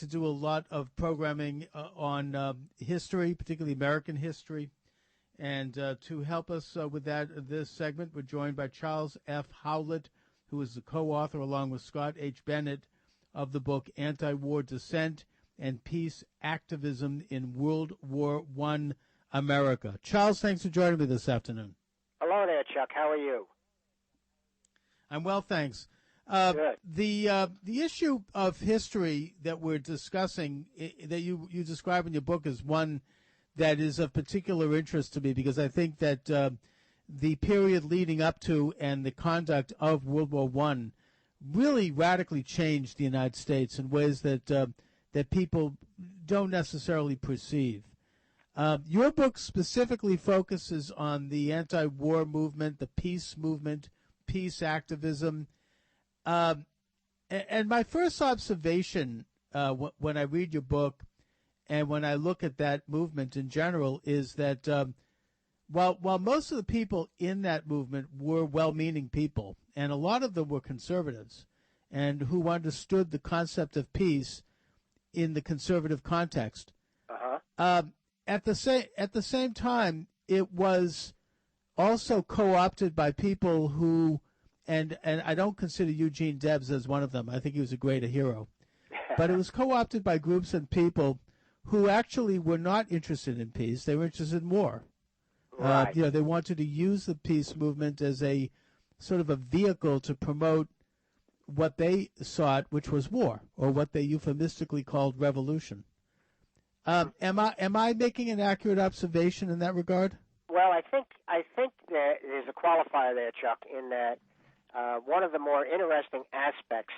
to do a lot of programming on history, particularly American history. And to help us with this segment, we're joined by Charles F. Howlett, who is the co-author, along with Scott H. Bennett, of the book Antiwar, Dissent, and Peace Activism in World War I America. Charles, thanks for joining me this afternoon. Hello there, Chuck. How are you? I'm well, thanks. Good. The issue of history that we're discussing, that you describe in your book, is one that is of particular interest to me, because I think that the period leading up to and the conduct of World War I really radically changed the United States in ways that that people don't necessarily perceive. Your book specifically focuses on the anti-war movement, the peace movement, peace activism. And my first observation when I read your book and when I look at that movement in general is that while most of the people in that movement were well-meaning people, and a lot of them were conservatives and who understood the concept of peace in the conservative context, at the same time, it was also co-opted by people who, and I don't consider Eugene Debs as one of them. I think he was a great hero. But it was co-opted by groups and people who actually were not interested in peace. They were interested in war. Right. They wanted to use the peace movement as a sort of a vehicle to promote what they sought, which was war, or what they euphemistically called revolution. Am I making an accurate observation in that regard? Well, I think that there's a qualifier there, Chuck, in that one of the more interesting aspects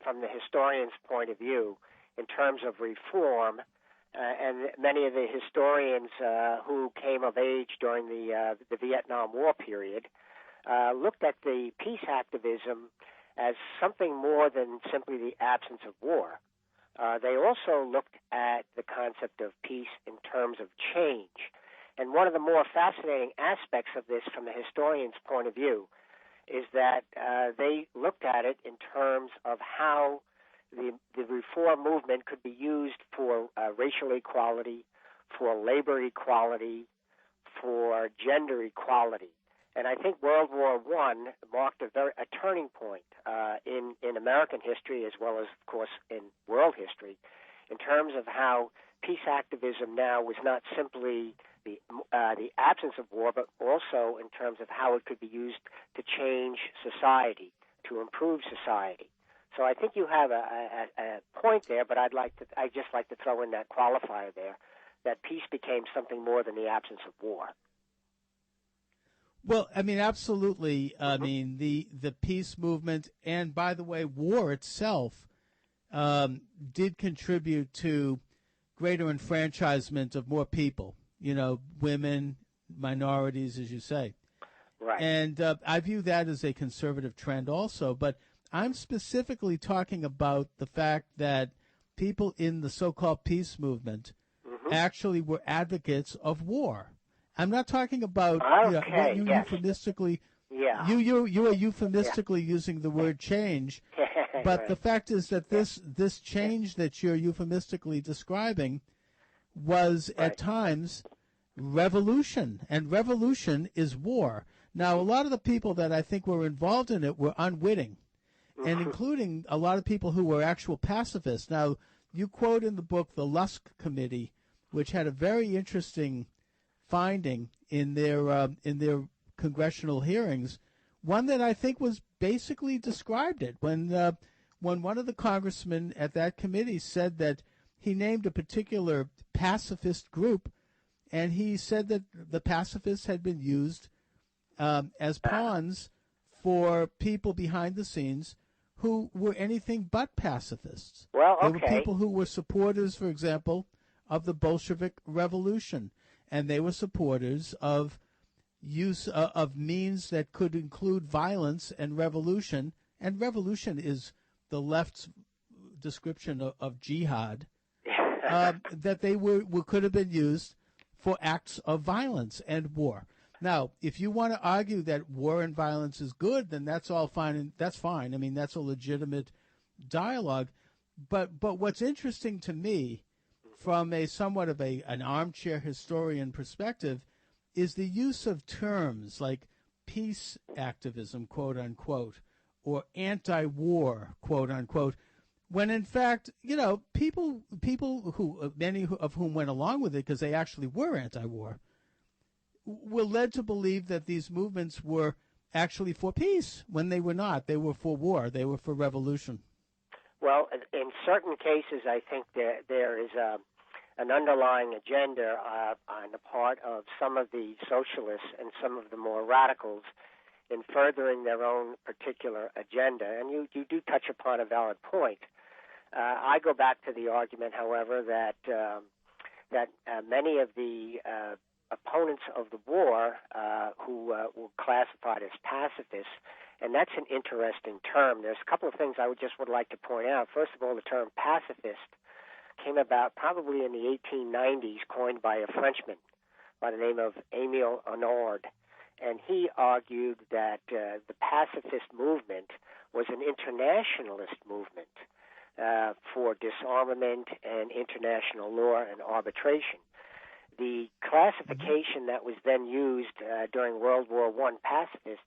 from the historian's point of view in terms of reform, and many of the historians who came of age during the Vietnam War period looked at the peace activism as something more than simply the absence of war. They also looked at the concept of peace in terms of change. And one of the more fascinating aspects of this from the historian's point of view is that they looked at it in terms of how the reform movement could be used for racial equality, for labor equality, for gender equality. And I think World War I marked a turning point in American history, as well as, of course, in world history, in terms of how peace activism now was not simply the absence of war, but also in terms of how it could be used to change society, to improve society. So I think you have a point there, but I'd just like to throw in that qualifier there, that peace became something more than the absence of war. Well, I mean, absolutely. I mean, the peace movement, and by the way, war itself did contribute to greater enfranchisement of more people, women, minorities, as you say. Right. And I view that as a conservative trend also. But I'm specifically talking about the fact that people in the so-called peace movement actually were advocates of war. I'm not talking about what you euphemistically. Yeah. You are euphemistically using the word change, but right. The fact is that this change that you're euphemistically describing was at times revolution, and revolution is war. Now, a lot of the people that I think were involved in it were unwitting, and including a lot of people who were actual pacifists. Now, you quote in the book the Lusk Committee, which had a very interesting finding in their congressional hearings, one that I think was basically described it when one of the congressmen at that committee said that he named a particular pacifist group, and he said that the pacifists had been used as pawns for people behind the scenes who were anything but pacifists. Well, okay. They were people who were supporters, for example, of the Bolshevik Revolution. And they were supporters of use of means that could include violence and revolution. And revolution is the left's description of jihad, that they could have been used for acts of violence and war. Now, if you want to argue that war and violence is good, then that's all fine, and that's fine. I mean, that's a legitimate dialogue. But what's interesting to me, from a somewhat of an armchair historian perspective, is the use of terms like peace activism, quote unquote, or anti-war, quote unquote, when in fact, people who, many of whom went along with it because they actually were anti-war, were led to believe that these movements were actually for peace when they were not. They were for war. They were for revolution. Well, in certain cases, I think there is an underlying agenda on the part of some of the socialists and some of the more radicals in furthering their own particular agenda. And you do touch upon a valid point. I go back to the argument, however, that many of the opponents of the war who were classified as pacifists, and that's an interesting term. There's a couple of things I would like to point out. First of all, the term pacifist came about probably in the 1890s, coined by a Frenchman by the name of Émile Honord. And he argued that the pacifist movement was an internationalist movement for disarmament and international law and arbitration. The classification that was then used during World War I, pacifist,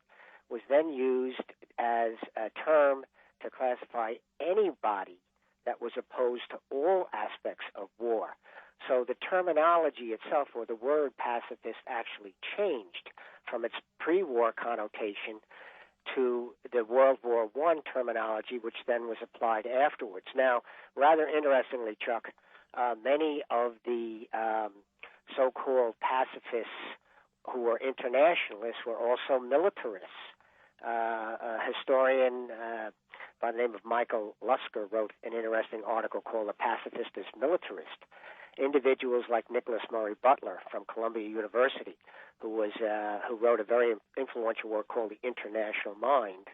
was then used as a term to classify anybody that was opposed to all aspects of war. So the terminology itself, or the word pacifist, actually changed from its pre-war connotation to the World War I terminology, which then was applied afterwards. Now, rather interestingly, Chuck, many of the so-called pacifists who were internationalists were also militarists. A historian by the name of Michael Lusker wrote an interesting article called "A Pacifist as Militarist." Individuals like Nicholas Murray Butler from Columbia University, who wrote a very influential work called "The International Mind,"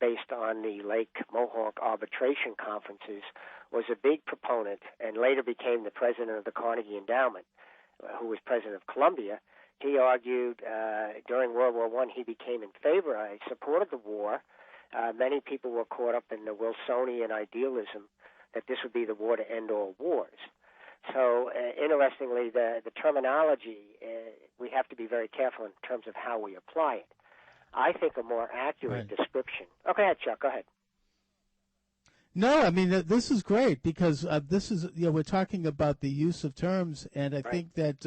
based on the Lake Mohawk arbitration conferences, was a big proponent and later became the president of the Carnegie Endowment, who was president of Columbia. He argued during World War I he became in favor. He supported the war. Many people were caught up in the Wilsonian idealism that this would be the war to end all wars. So, interestingly, the terminology, we have to be very careful in terms of how we apply it. I think a more accurate description. Okay, ahead, Chuck. Go ahead. No, I mean, this is great because this is, we're talking about the use of terms, and I think that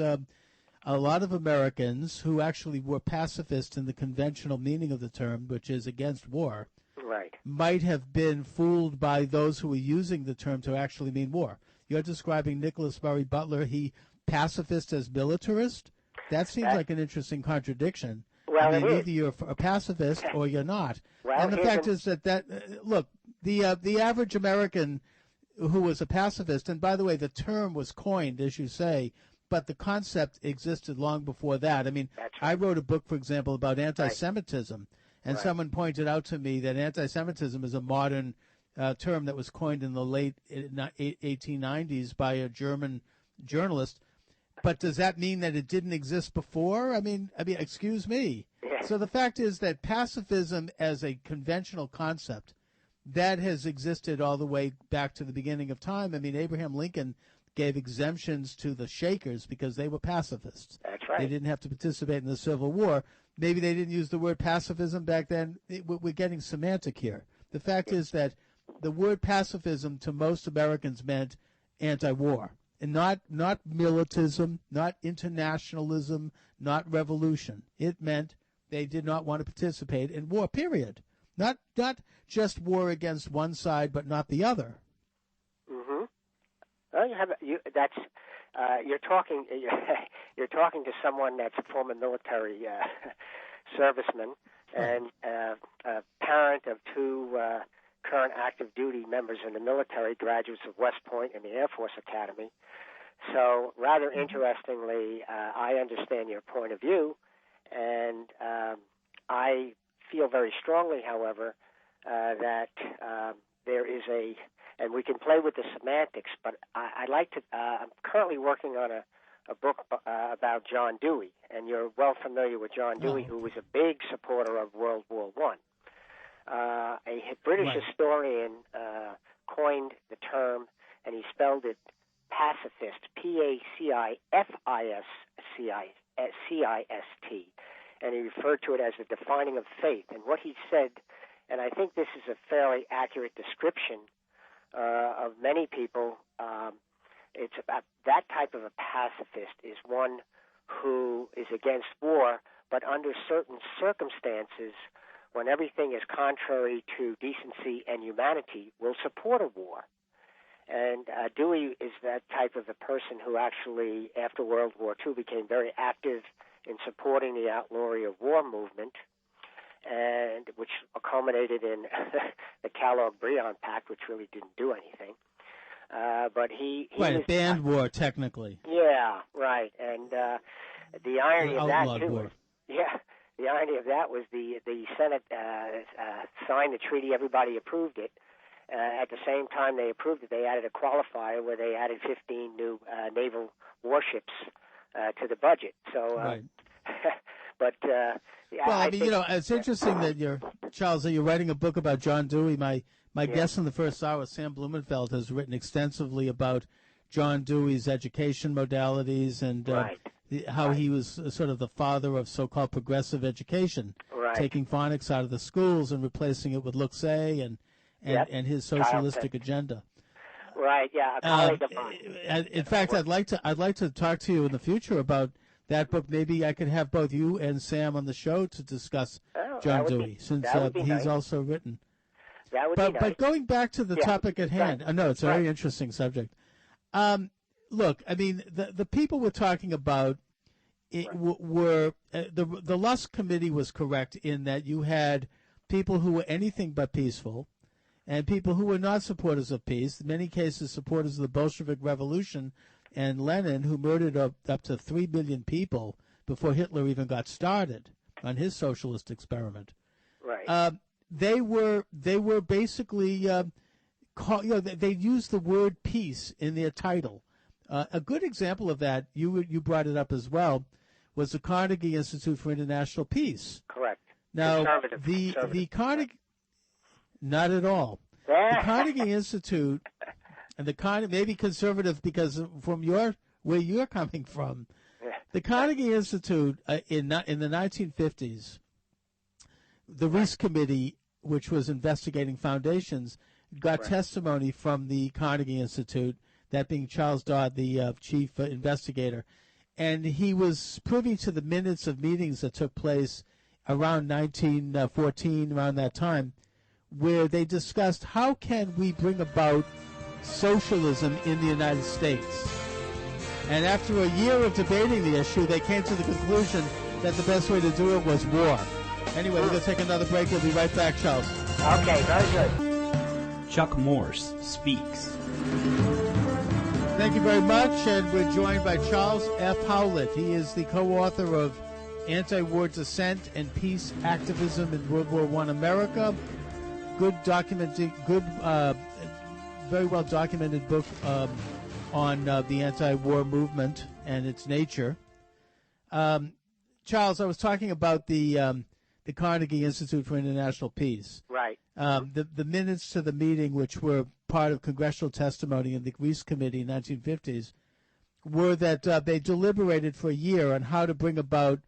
a lot of Americans who actually were pacifists in the conventional meaning of the term, which is against war, might have been fooled by those who were using the term to actually mean war. You're describing Nicholas Murray Butler, he pacifist as militarist? That seems like an interesting contradiction. Well, I mean, either you're a pacifist or you're not. Well, and the fact is that look, the average American who was a pacifist, and by the way, the term was coined, as you say, but the concept existed long before that. I mean, I wrote a book, for example, about anti-Semitism, and someone pointed out to me that anti-Semitism is a modern term that was coined in the late 1890s by a German journalist. But does that mean that it didn't exist before? I mean, excuse me. Yeah. So the fact is that pacifism as a conventional concept, that has existed all the way back to the beginning of time. I mean, Abraham Lincoln gave exemptions to the Shakers because they were pacifists. That's right. They didn't have to participate in the Civil War. Maybe they didn't use the word pacifism back then. We're getting semantic here. The fact is that the word pacifism to most Americans meant anti-war. And not militism, not internationalism, not revolution. It meant they did not want to participate in war, period. Not just war against one side, but not the other. Mm-hmm. Well, you're talking to someone that's a former military serviceman and a parent of two current active duty members in the military, graduates of West Point and the Air Force Academy. So rather interestingly, I understand your point of view, and I feel very strongly, however, that there is and we can play with the semantics, but I'd like to, I'm currently working on a book about John Dewey, and you're well familiar with John Dewey, who was a big supporter of World War I. A British historian coined the term, and he spelled it pacifist, P-A-C-I-F-I-S-C-I-S-T, and he referred to it as the defining of faith. And what he said, and I think this is a fairly accurate description of many people, it's about that type of a pacifist is one who is against war, but under certain circumstances, when everything is contrary to decency and humanity, will support a war. And Dewey is that type of a person who actually, after World War II, became very active in supporting the outlawry of war movement, and which culminated in the Kellogg-Briand Pact, which really didn't do anything. But he right, banned war technically. Yeah, right. And the irony of that too war. Was, the irony of that was the Senate signed the treaty, everybody approved it. At the same time they approved it, they added a qualifier where they added 15 new naval warships to the budget. So, right. But well, I mean, think, it's interesting that Charles, that you're writing a book about John Dewey. My guest in the first hour, Sam Blumenfeld, has written extensively about John Dewey's education modalities and how he was sort of the father of so-called progressive education, taking phonics out of the schools and replacing it with Luxay and his socialistic agenda. Right. Yeah. A colleague of mine. In fact, I'd like to talk to you in the future about that book. Maybe I could have both you and Sam on the show to discuss John Dewey, since he's also written. That would be nice. But going back to the topic at hand, no, it's a very interesting subject. Look, I mean, the people we're talking about were the Lusk Committee was correct in that you had people who were anything but peaceful, and people who were not supporters of peace. In many cases, supporters of the Bolshevik Revolution, and Lenin, who murdered up to 3 million people before Hitler even got started on his socialist experiment. Right. They were basically they used the word peace in their title. A good example of that, you brought it up as well, was the Carnegie Institute for International Peace. Correct. Now the Carnegie, not at all. The Carnegie Institute and the maybe conservative because from where you're coming from, the Carnegie Institute in the 1950s. The Reese Committee, which was investigating foundations, got testimony from the Carnegie Institute, that being Charles Dodd, the chief investigator. And he was privy to the minutes of meetings that took place around 1914, around that time, where they discussed how can we bring about socialism in the United States. And after a year of debating the issue, they came to the conclusion that the best way to do it was war. Anyway, we're going to take another break. We'll be right back, Charles. Okay, very good. Chuck Morse speaks. Thank you very much, and we're joined by Charles F. Howlett. He is the co-author of Antiwar, Dissent, and Peace Activism in World War I America. Very well documented book on the anti-war movement and its nature. Charles, I was talking about the Carnegie Institute for International Peace. Right. The minutes to the meeting, which were part of congressional testimony in the Reese Committee in the 1950s, were that they deliberated for a year on how to bring about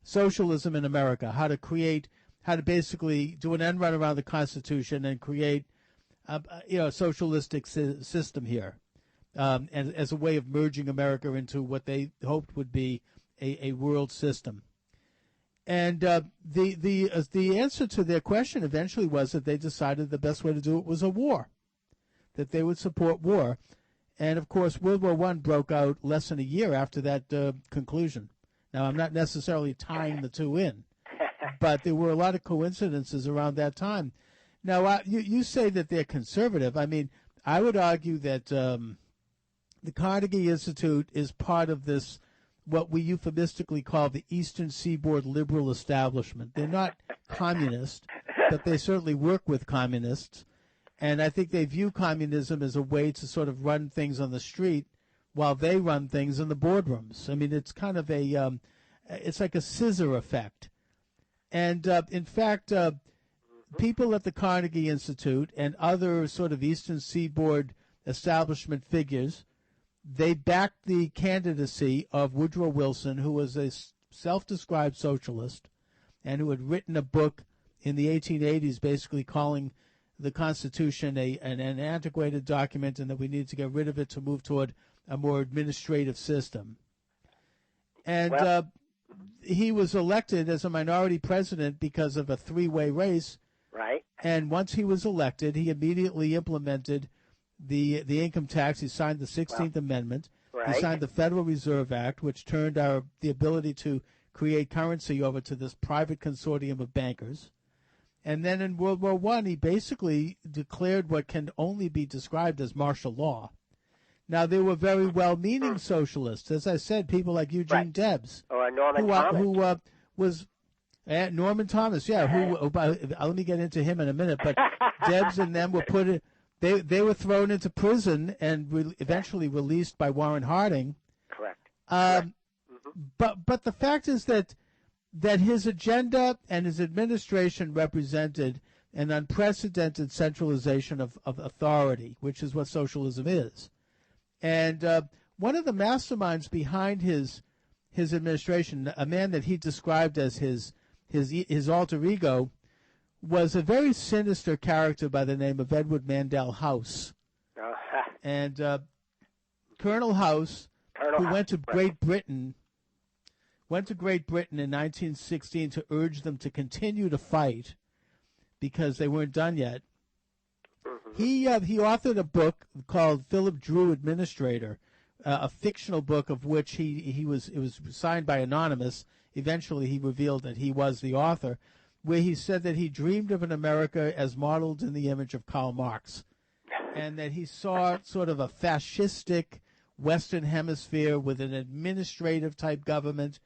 socialism in America, how to basically do an end run around the Constitution and create a socialistic system here, and as a way of merging America into what they hoped would be a world system. And the answer to their question eventually was that they decided the best way to do it was a war, that they would support war. And, of course, World War I broke out less than a year after that conclusion. Now, I'm not necessarily tying the two in, but there were a lot of coincidences around that time. Now, you say that they're conservative. I mean, I would argue that the Carnegie Institute is part of this, what we euphemistically call the Eastern Seaboard liberal establishment. They're not communist, but they certainly work with communists. And I think they view communism as a way to sort of run things on the street while they run things in the boardrooms. I mean, it's kind of it's like a scissor effect. And in fact, people at the Carnegie Institute and other sort of Eastern Seaboard establishment figures, they backed the candidacy of Woodrow Wilson, who was a self-described socialist and who had written a book in the 1880s basically calling the Constitution an antiquated document and that we needed to get rid of it to move toward a more administrative system. And he was elected as a minority president because of a three-way race. Right. And once he was elected, he immediately implemented the income tax. He signed the 16th Amendment. Right. He signed the Federal Reserve Act, which turned the ability to create currency over to this private consortium of bankers. And then in World War I, he basically declared what can only be described as martial law. Now, there were very well-meaning socialists. As I said, people like Eugene Debs. Or Norman Thomas. Who was Norman Thomas, let me get into him in a minute. But Debs and them were they were thrown into prison and eventually released by Warren Harding. Correct. But the fact is that his agenda and his administration represented an unprecedented centralization of authority, which is what socialism is. And one of the masterminds behind his administration, a man that he described as his alter ego, was a very sinister character by the name of Edward Mandell House. And Colonel House, who went to Great Britain in 1916 to urge them to continue to fight because they weren't done yet. He authored a book called Philip Drew Administrator, a fictional book of which it was signed by Anonymous. Eventually, he revealed that he was the author, where he said that he dreamed of an America as modeled in the image of Karl Marx, and that he saw sort of a fascistic Western Hemisphere with an administrative-type government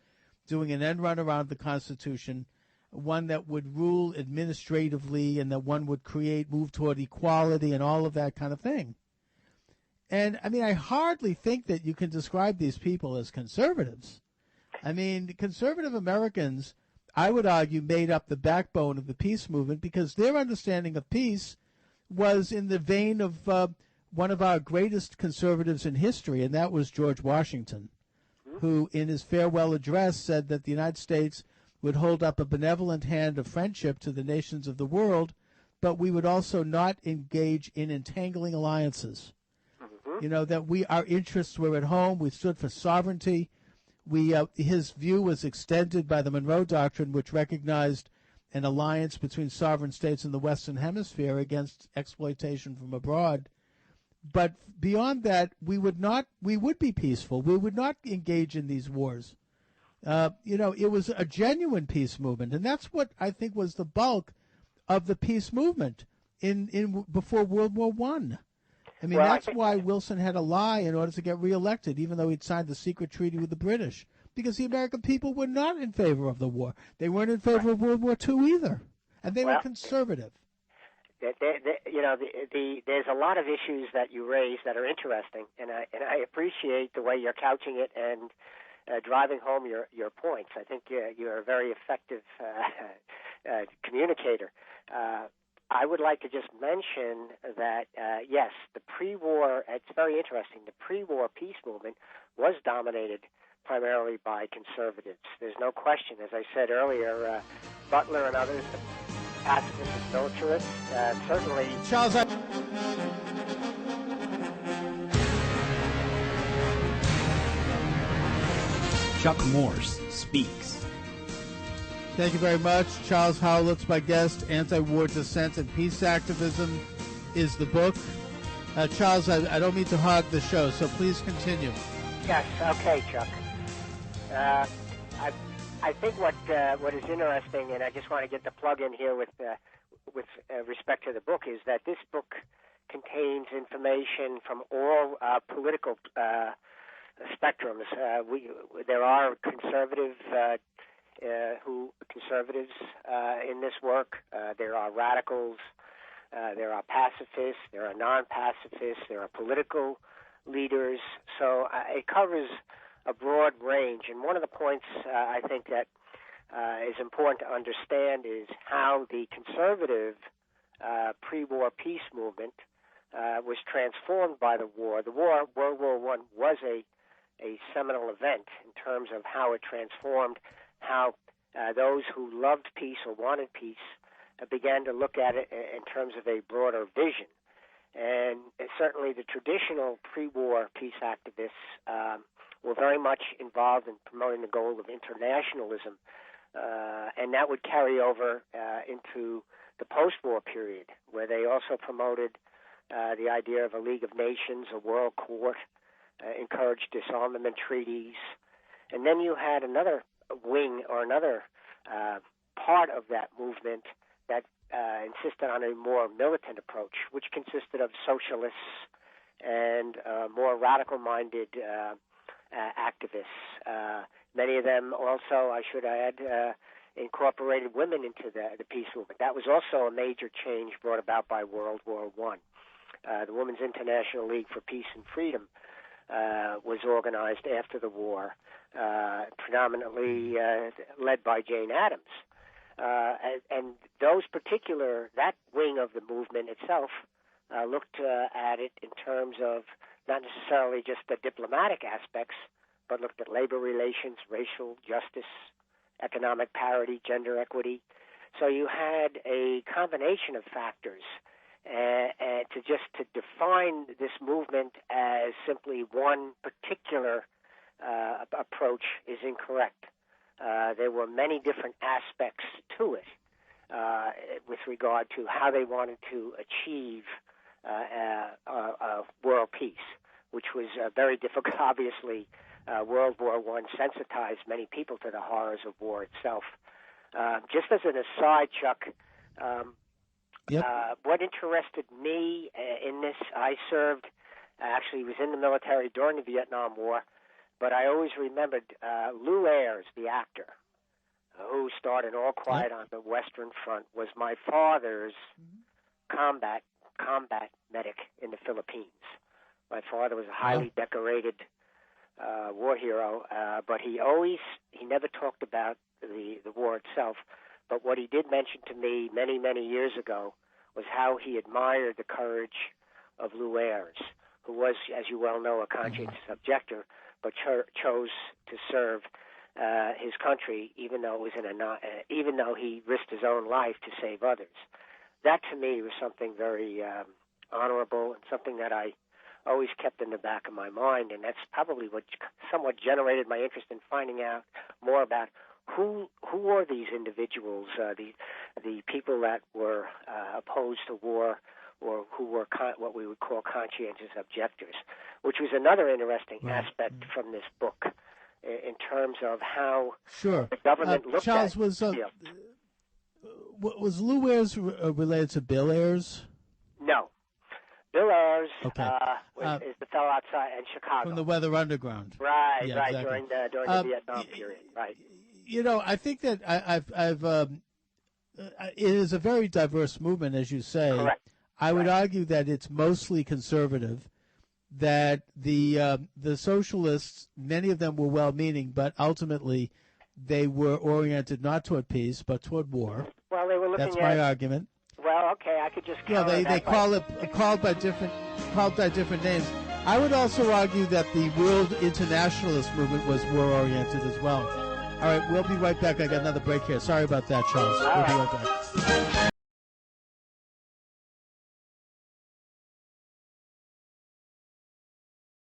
doing an end run around the Constitution, one that would rule administratively and that one would move toward equality and all of that kind of thing. And, I mean, I hardly think that you can describe these people as conservatives. I mean, conservative Americans, I would argue, made up the backbone of the peace movement because their understanding of peace was in the vein of one of our greatest conservatives in history, and that was George Washington, who in his farewell address said that the United States would hold up a benevolent hand of friendship to the nations of the world, but we would also not engage in entangling alliances. You know, that our interests were at home. We stood for sovereignty. His view was extended by the Monroe Doctrine, which recognized an alliance between sovereign states in the Western Hemisphere against exploitation from abroad. But beyond that, we would be peaceful. We would not engage in these wars. It was a genuine peace movement, and that's what I think was the bulk of the peace movement in before World War I. I mean, that's why Wilson had to lie in order to get reelected, even though he'd signed the secret treaty with the British, because the American people were not in favor of the war. They weren't in favor of World War II either, and they were conservative. There's a lot of issues that you raise that are interesting, and I appreciate the way you're couching it and driving home your points. I think you're a very effective communicator. I would like to just mention that, yes, the pre-war, it's very interesting, the pre-war peace movement was dominated primarily by conservatives. There's no question. As I said earlier, Butler and others, pacifists and militarists, certainly... Charles, Chuck Morse speaks. Thank you very much. Charles Howlett's my guest. Antiwar, Dissent, and Peace Activism is the book. Charles, I don't mean to hog the show, so please continue. Yes, okay, Chuck. I think what is interesting, and I just want to get the plug in here with respect to the book, is that this book contains information from all political spectrums. There are conservatives in this work. There are radicals. There are pacifists. There are non-pacifists. There are political leaders. So it covers a broad range. And one of the points I think that is important to understand is how the conservative pre-war peace movement was transformed by the war. The war, World War I, was a seminal event in terms of how it transformed how those who loved peace or wanted peace began to look at it in terms of a broader vision. And certainly the traditional pre-war peace activists were very much involved in promoting the goal of internationalism, and that would carry over into the post-war period, where they also promoted the idea of a League of Nations, a world court, encouraged disarmament treaties. And then you had another wing or another part of that movement that insisted on a more militant approach, which consisted of socialists and more radical-minded activists. Many of them also, I should add, incorporated women into the peace movement. That was also a major change brought about by World War I. The Women's International League for Peace and Freedom was organized after the war, predominantly led by Jane Addams. And that wing of the movement itself looked at it in terms of not necessarily just the diplomatic aspects, but looked at labor relations, racial justice, economic parity, gender equity. So you had a combination of factors to define this movement as simply one particular approach is incorrect. There were many different aspects to it with regard to how they wanted to achieve world peace, which was very difficult. Obviously, World War I sensitized many people to the horrors of war itself. Just as an aside, Chuck, what interested me in this, I was in the military during the Vietnam War, but I always remembered Lew Ayres, the actor, who starred in All Quiet on the Western Front, was my father's combat medic in the Philippines. My father was a highly decorated war hero, but he never talked about the war itself. But what he did mention to me many, many years ago was how he admired the courage of Lew Ayres, who was, as you well know, a conscientious objector, but chose to serve his country, even though he risked his own life to save others. That, to me, was something very honorable and something that I always kept in the back of my mind, and that's probably what somewhat generated my interest in finding out more about who were these individuals, the people that were opposed to war, or who were what we would call conscientious objectors, which was another interesting aspect from this book in terms of how the government looked Charles, at it. Was Lew Ayres related to Bill Ayres? No. Bill Ayres is the fellow outside in Chicago. From the Weather Underground. Right, exactly. during the Vietnam period, right. You know, I think that it is a very diverse movement, as you say. Correct. I would argue that it's mostly conservative, that the socialists, many of them were well-meaning, but ultimately they were oriented not toward peace, but toward war. Well, they were looking That's my argument. Well, okay, I could just they called by different names. I would also argue that the world internationalist movement was war-oriented as well. All right, we'll be right back. I got another break here. Sorry about that, Charles. We'll be right back.